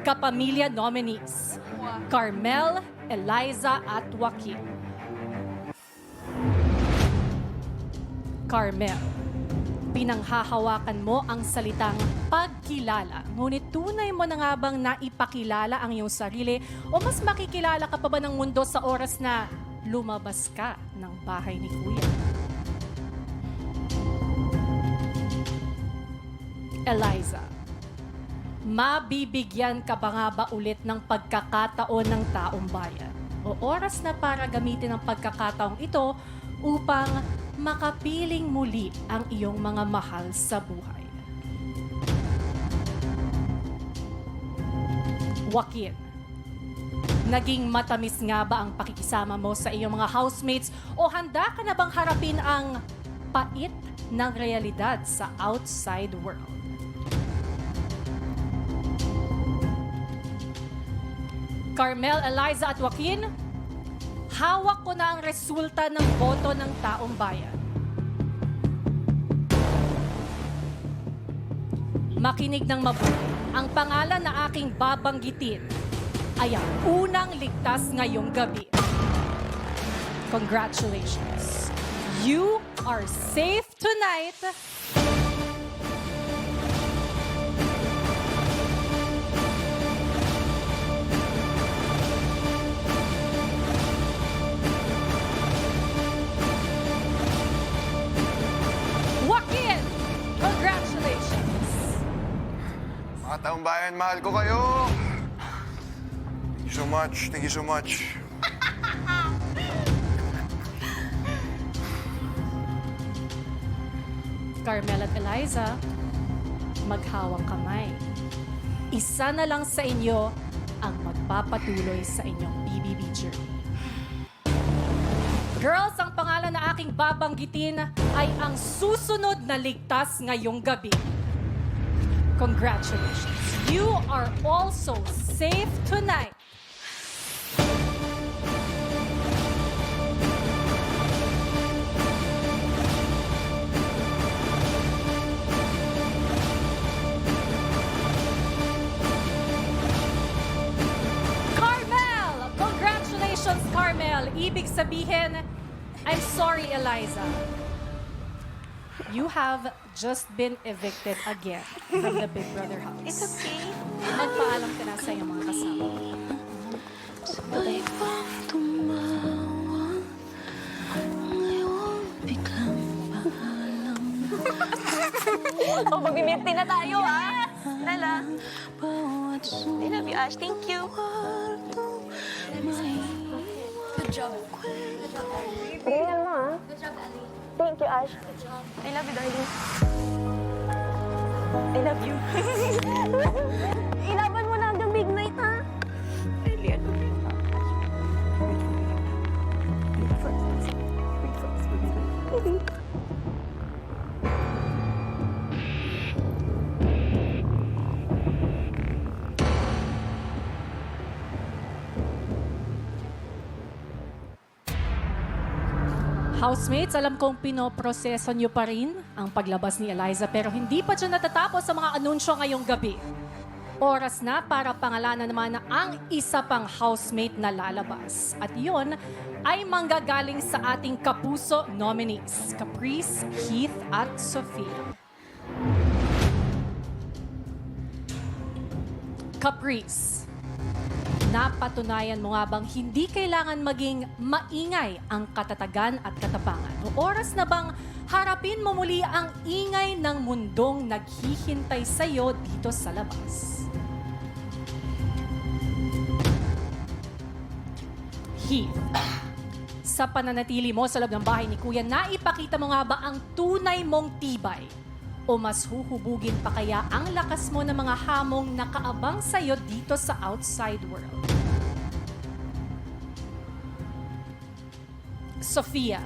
kapamilya nominees, Carmel, Eliza at Joaquin. Carmel, pinanghahawakan mo ang salitang pagkilala. Ngunit tunay mo na nga bang naipakilala ang iyong sarili o mas makikilala ka pa ba ng mundo sa oras na lumabas ka ng bahay ni Kuya? Eliza, mabibigyan ka ba nga ba ulit ng pagkakataon ng taong bayan? O oras na para gamitin ang pagkakataong ito upang makapiling muli ang iyong mga mahal sa buhay? Joaquin, naging matamis nga ba ang pakikisama mo sa iyong mga housemates o handa ka na bang harapin ang pait ng realidad sa outside world? Carmel, Eliza at Joaquin, hawak ko na ang resulta ng boto ng taong bayan. Makinig ng mabuti. Ang pangalan na aking babanggitin ay ang unang ligtas ngayong gabi. Congratulations! You are safe tonight. Joaquin, congratulations! Mga taong bayan, mahal ko kayo! Thank you so much. Thank you so much. Carmel at Eliza, maghawak kamay. Isa na lang sa inyo ang magpapatuloy sa inyong BBB journey. Girls, ang pangalan na aking babanggitin ay ang susunod na ligtas ngayong gabi. Congratulations! You are also safe tonight. Carmel! Congratulations, Carmel! Ibig sabihin, I'm sorry, Eliza. You have just been evicted again from the Big Brother house. It's okay. Magpaalam ka na sa iyong mga kasama. Sabay pang tumawa, ngayon biglang paalam. O, mag-meeting na tayo, ah! Lala. I love you, Ash. Thank you. Good job. Tingnan mo, ah. Good job, Ali. Thank you, Ash. Good job. I love you, darling. I love you. Ilaban mo na hanggang midnight, ha? Really, I love you. Housemates, alam kong pinoproseso niyo pa rin ang paglabas ni Eliza pero hindi pa dyan natatapos sa mga anunsyo ngayong gabi. Oras na para pangalanan naman na ang isa pang housemate na lalabas. At iyon ay manggagaling sa ating kapuso nominees, Caprice, Heath at Sophia. Caprice, napatunayan mo nga bang hindi kailangan maging maingay ang katatagan at katapangan? O oras na bang harapin mo muli ang ingay ng mundong naghihintay sa'yo dito sa labas? Heath, sa pananatili mo sa loob ng bahay ni Kuya, naipakita mo nga ba ang tunay mong tibay? O mas huhubugin pa kaya ang lakas mo ng mga hamong nakaabang sa'yo dito sa outside world? Sophia,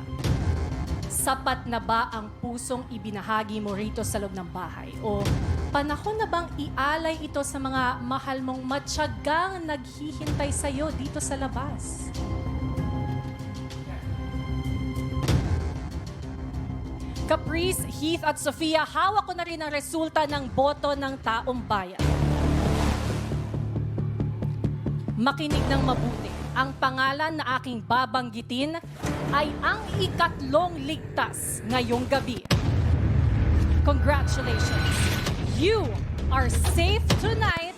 sapat na ba ang pusong ibinahagi mo rito sa loob ng bahay? O panahon na bang ialay ito sa mga mahal mong matyagang naghihintay sa'yo dito sa labas? Caprice, Heath at Sophia, hawak ko na rin ang resulta ng boto ng taong bayan. Makinig ng mabuti. Ang pangalan na aking babanggitin ay ang ikatlong ligtas ngayong gabi. Congratulations! You are safe tonight.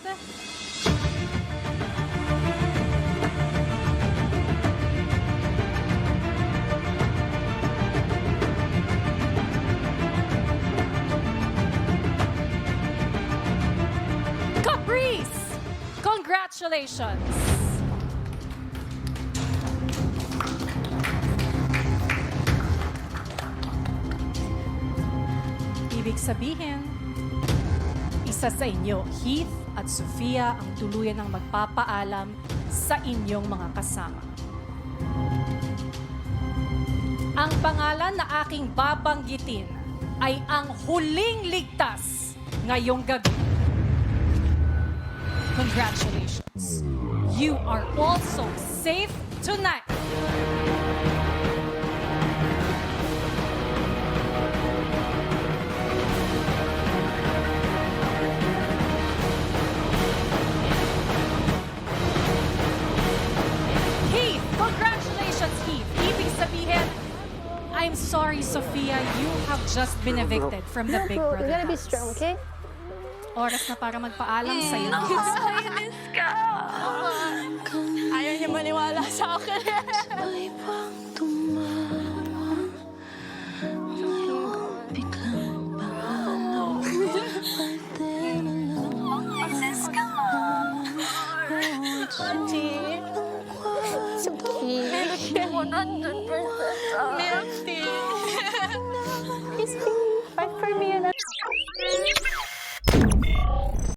Caprice! Congratulations! Ibig sabihin, isa sa inyo, Heath at Sofia, ang tuluyan ng magpapaalam sa inyong mga kasama. Ang pangalan na aking babanggitin ay ang huling ligtas ngayong gabi. Congratulations! You are also safe tonight! Heath! Congratulations, Heath! Ibig sabihin, I'm sorry, Sophia, you have just been evicted from the Big Bro, you Brother gotta be house. strong, okay? Oras na para magpaalam sa'yo. Kainis ka! Ayaw niya maniwala sa akin. Asis ka nga. Auntie. So cute. Mo nandun